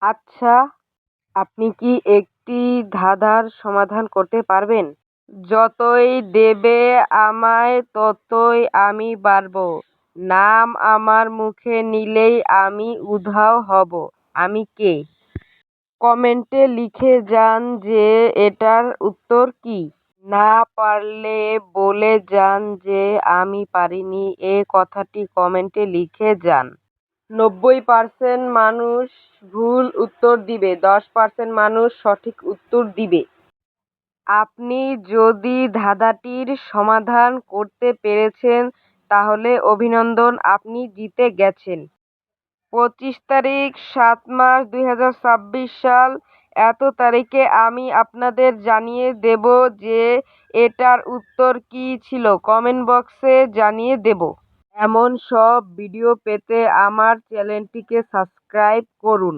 আচ্ছা, আপনি কি একটি ধাঁধার সমাধান করতে পারবেন? যতই দেবে আমায় ততই আমি বাড়ব, নাম আমার মুখে নিলেই আমি উধাও হব, আমি কে? কমেন্টে লিখে যান যে এটার উত্তর কী। না পারলে বলে যান যে আমি পারিনি, এ কথাটি কমেন্টে লিখে যান। 90% মানুষ ভুল উত্তর দিবে, 10% মানুষ সঠিক উত্তর দিবে। আপনি যদি ধাঁধাটির সমাধান করতে পেরেছেন তাহলে অভিনন্দন, আপনি জিতে গেছেন। 25 তারিখ 7 মাস 2026 সাল, এত তারিখে আমি আপনাদের জানিয়ে দেব যে এটার উত্তর কী ছিল। কমেন্ট বক্সে জানিয়ে দেব। এমন সব ভিডিও পেতে আমার চ্যানেলটিকে সাবস্ক্রাইব করুন।